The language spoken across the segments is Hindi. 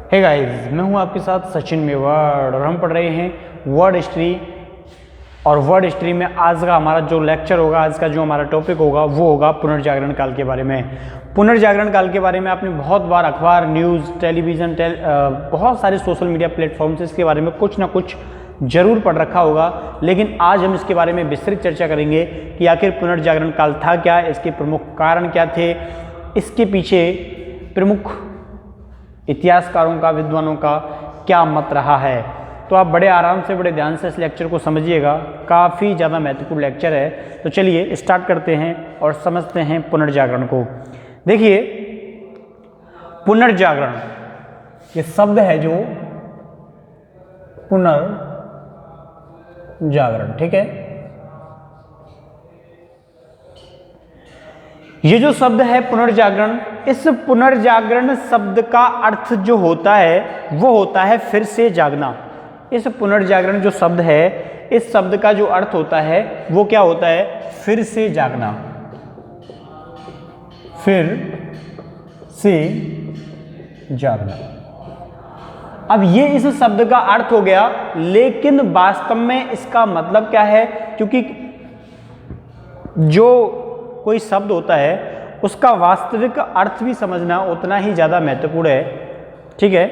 हे गाइस, मैं हूं आपके साथ सचिन मेवाड़ और हम पढ़ रहे हैं वर्ड हिस्ट्री। और वर्ड हिस्ट्री में आज का हमारा जो लेक्चर होगा, आज का जो हमारा टॉपिक होगा वो होगा पुनर्जागरण काल के बारे में। पुनर्जागरण काल के बारे में आपने बहुत बार अखबार, न्यूज़, टेलीविज़न, बहुत सारे सोशल मीडिया प्लेटफॉर्म से इसके बारे में कुछ ना कुछ जरूर पढ़ रखा होगा। लेकिन आज हम इसके बारे में विस्तृत चर्चा करेंगे कि आखिर पुनर्जागरण काल था क्या, इसके प्रमुख कारण क्या थे, इसके पीछे प्रमुख इतिहासकारों का, विद्वानों का क्या मत रहा है। तो आप बड़े आराम से, बड़े ध्यान से इस लेक्चर को समझिएगा, काफ़ी ज़्यादा महत्वपूर्ण लेक्चर है। तो चलिए स्टार्ट करते हैं और समझते हैं पुनर्जागरण को। देखिए, पुनर्जागरण ये शब्द है जो पुनर्जागरण, ठीक है। ये जो शब्द है पुनर्जागरण, इस पुनर्जागरण शब्द का अर्थ जो होता है वो होता है फिर से जागना। इस पुनर्जागरण जो शब्द है, इस शब्द का जो अर्थ होता है वो क्या होता है? फिर से जागना, फिर से जागना। अब ये इस शब्द का अर्थ हो गया, लेकिन वास्तव में इसका मतलब क्या है? क्योंकि जो कोई शब्द होता है उसका वास्तविक अर्थ भी समझना उतना ही ज़्यादा महत्वपूर्ण है, ठीक है।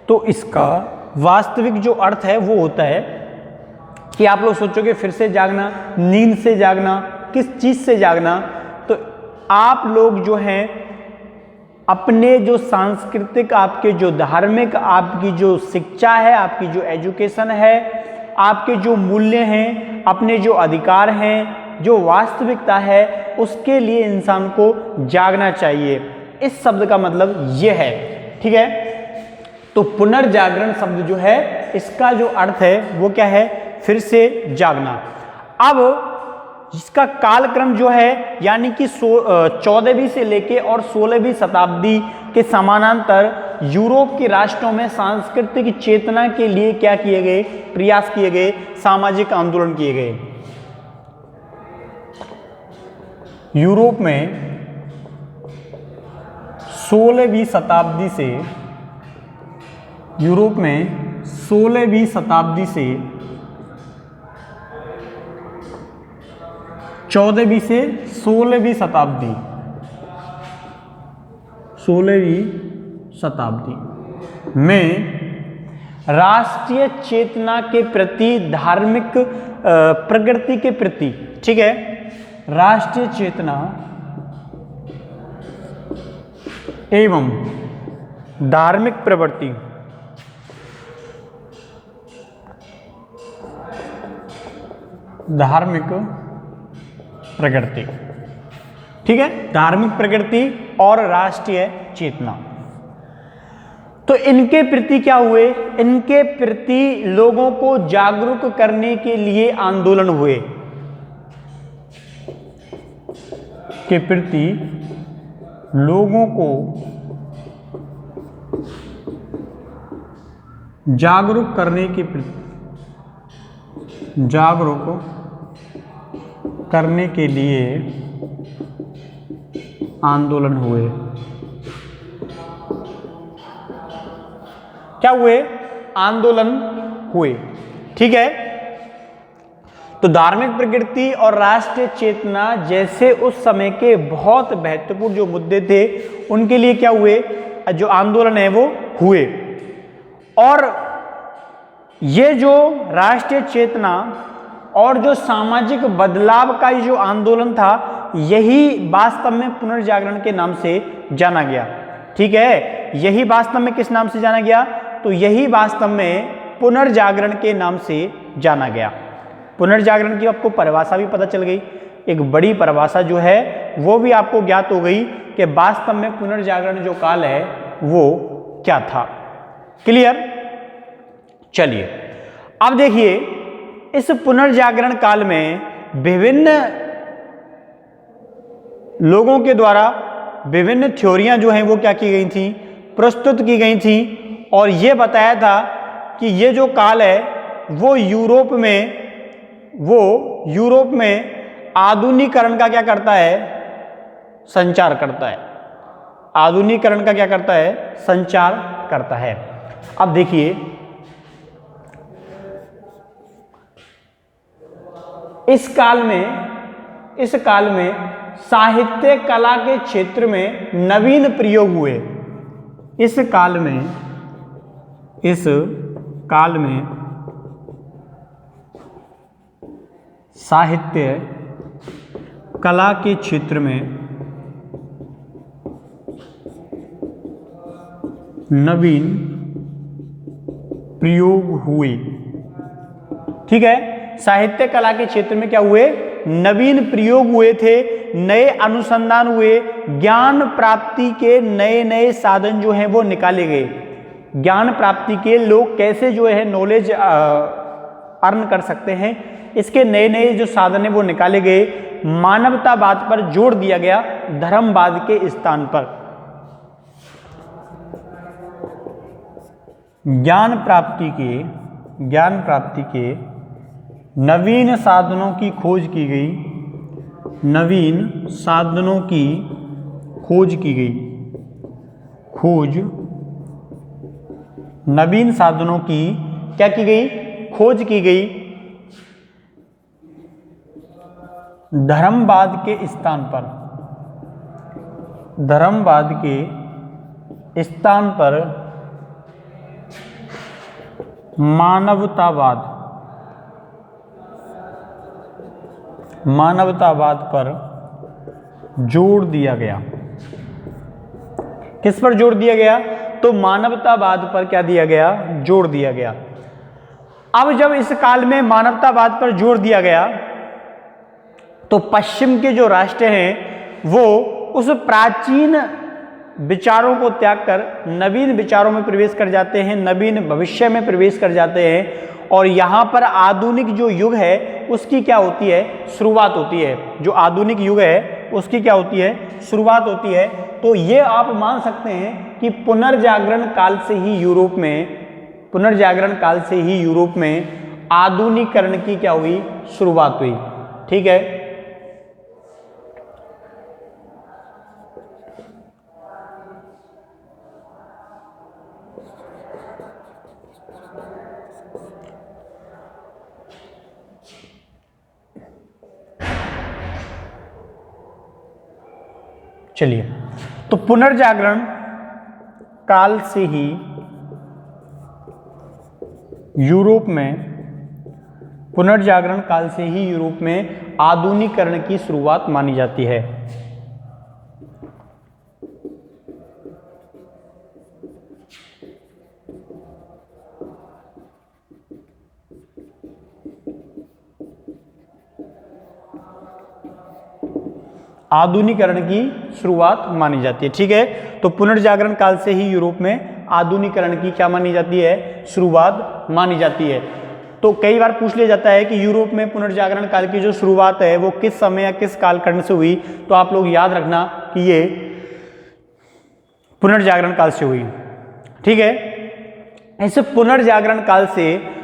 तो इसका वास्तविक जो अर्थ है वो होता है कि आप लोग सोचोगे फिर से जागना, नींद से जागना, किस चीज़ से जागना? तो आप लोग जो हैं अपने जो सांस्कृतिक, आपके जो धार्मिक, आपकी जो शिक्षा है, आपकी जो एजुकेशन है, आपके जो मूल्य हैं, अपने जो अधिकार हैं, जो वास्तविकता है, उसके लिए इंसान को जागना चाहिए। इस शब्द का मतलब ये है, ठीक है। तो पुनर्जागरण शब्द जो है, इसका जो अर्थ है वो क्या है? फिर से जागना। अब इसका कालक्रम जो है, यानी कि 14वीं से लेके और 16वीं शताब्दी के समानांतर यूरोप के राष्ट्रों में सांस्कृतिक चेतना के लिए क्या किए गए? प्रयास किए गए, सामाजिक आंदोलन किए गए। यूरोप में 16वीं शताब्दी से, यूरोप में 16वीं शताब्दी से 14वीं से 16वीं शताब्दी, 16वीं शताब्दी में राष्ट्रीय चेतना के प्रति, धार्मिक प्रगति के प्रति, ठीक है, राष्ट्रीय चेतना एवं धार्मिक प्रवृत्ति, धार्मिक प्रगति, ठीक है, धार्मिक प्रगति और राष्ट्रीय चेतना, तो इनके प्रति क्या हुए? इनके प्रति लोगों को जागरूक करने के लिए आंदोलन हुए, के प्रति लोगों को जागरूक करने के प्रति, जागरूक करने के लिए आंदोलन हुए। क्या हुए? आंदोलन हुए, ठीक है। तो धार्मिक प्रगति और राष्ट्रीय चेतना जैसे उस समय के बहुत महत्वपूर्ण जो मुद्दे थे, उनके लिए क्या हुए? जो आंदोलन है वो हुए। और ये जो राष्ट्रीय चेतना और जो सामाजिक बदलाव का जो आंदोलन था, यही वास्तव में पुनर्जागरण के नाम से जाना गया, ठीक है। यही वास्तव में किस नाम से जाना गया? तो यही वास्तव में पुनर्जागरण के नाम से जाना गया। पुनर्जागरण की आपको परिभाषा भी पता चल गई, एक बड़ी परिभाषा जो है वो भी आपको ज्ञात हो गई कि वास्तव में पुनर्जागरण जो काल है वो क्या था। क्लियर? चलिए अब देखिए, इस पुनर्जागरण काल में विभिन्न लोगों के द्वारा विभिन्न थ्योरियां जो हैं वो क्या की गई थी? प्रस्तुत की गई थी। और ये बताया था कि ये जो काल है वो यूरोप में आधुनिकीकरण का क्या करता है? संचार करता है। आधुनिकीकरण का क्या करता है? संचार करता है। अब देखिए, इस काल में साहित्य कला के क्षेत्र में नवीन प्रयोग हुए। इस काल में साहित्य कला के क्षेत्र में नवीन प्रयोग हुए। ठीक है, साहित्य कला के क्षेत्र में क्या हुए? नवीन प्रयोग हुए थे, नए अनुसंधान हुए, ज्ञान प्राप्ति के नए नए साधन जो हैं वो निकाले गए। ज्ञान प्राप्ति के लोग कैसे जो है नॉलेज अर्न कर सकते हैं, इसके नए नए जो साधन है वो निकाले गए। मानवतावाद पर जोर दिया गया धर्मवाद के स्थान पर। ज्ञान प्राप्ति के नवीन साधनों की खोज की गई। नवीन साधनों की खोज की गई। नवीन साधनों की क्या की गई? खोज की गई। धर्मवाद के स्थान पर मानवतावाद पर जोर दिया गया। किस पर जोर दिया गया? तो मानवतावाद पर क्या दिया गया? जोर दिया गया। अब जब इस काल में मानवतावाद पर जोर दिया गया तो पश्चिम के जो राष्ट्र हैं वो उस प्राचीन विचारों को त्याग कर नवीन विचारों में प्रवेश कर जाते हैं, नवीन भविष्य में प्रवेश कर जाते हैं। और यहाँ पर आधुनिक जो युग है उसकी क्या होती है? शुरुआत होती है। जो आधुनिक युग है उसकी क्या होती है? शुरुआत होती है। तो ये आप मान सकते हैं कि पुनर्जागरण काल से ही यूरोप में आधुनिकीकरण की क्या हुई? शुरुआत हुई। ठीक है, चलिए, तो पुनर्जागरण काल से ही यूरोप में आधुनिकीकरण की शुरुआत मानी जाती है। आधुनिकीकरण की शुरुआत मानी जाती है। ठीक है, तो पुनर्जागरण काल से ही यूरोप में आधुनिकीकरण की क्या मानी जाती है? शुरुआत मानी जाती है। तो कई बार पूछ लिया जाता है कि यूरोप में पुनर्जागरण काल की जो शुरुआत है वो किस समय या किस कालखंड से हुई? तो आप लोग याद रखना कि ये पुनर्जागरण काल से हुई। ठीक है, इस पुनर्जागरण काल से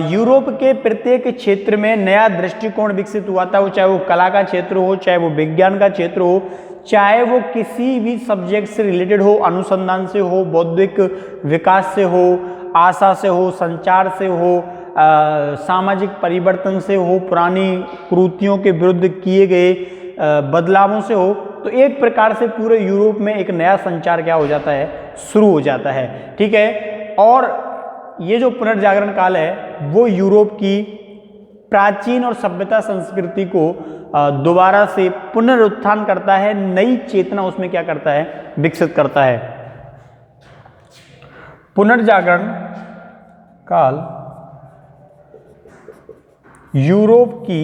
यूरोप के प्रत्येक क्षेत्र में नया दृष्टिकोण विकसित हुआ था। वो चाहे वो कला का क्षेत्र हो, चाहे वो विज्ञान का क्षेत्र हो, चाहे वो किसी भी सब्जेक्ट से रिलेटेड हो, अनुसंधान से हो, बौद्धिक विकास से हो, आशा से हो, संचार से हो, सामाजिक परिवर्तन से हो, पुरानी कुरीतियों के विरुद्ध किए गए बदलावों से हो। तो एक प्रकार से पूरे यूरोप में एक नया संचार क्या हो जाता है? शुरू हो जाता है। ठीक है, और ये जो पुनर्जागरण काल है वो यूरोप की प्राचीन और सभ्यता संस्कृति को दोबारा से पुनरुत्थान करता है, नई चेतना उसमें क्या करता है? विकसित करता है। पुनर्जागरण काल यूरोप की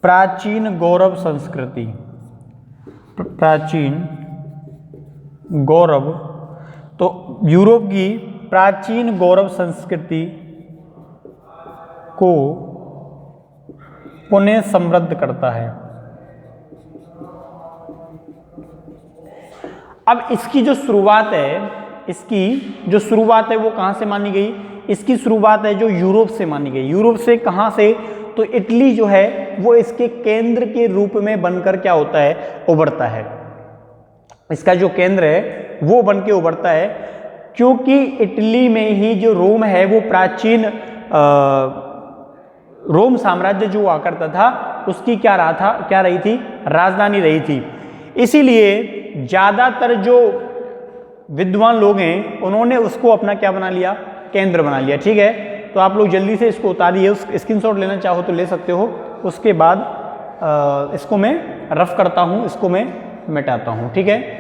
प्राचीन गौरव संस्कृति, तो यूरोप की प्राचीन गौरव संस्कृति को पुनः समृद्ध करता है। अब इसकी जो शुरुआत है वो कहाँ से मानी गई? इसकी शुरुआत है जो यूरोप से मानी गई। यूरोप से कहाँ से? तो इटली जो है वो इसके केंद्र के रूप में बनकर क्या होता है? उभरता है। इसका जो केंद्र है वो बन के उभरता है, क्योंकि इटली में ही जो रोम है वो प्राचीन रोम साम्राज्य जो हुआ करता था उसकी क्या रही थी, राजधानी रही थी। इसीलिए ज़्यादातर जो विद्वान लोग हैं उन्होंने उसको अपना क्या बना लिया, केंद्र बना लिया। ठीक है, तो आप लोग जल्दी से इसको उतारिए, उस स्क्रीनशॉट लेना चाहो तो ले सकते हो। उसके बाद इसको मैं रफ करता हूँ, इसको मैं मिटाता हूँ। ठीक है।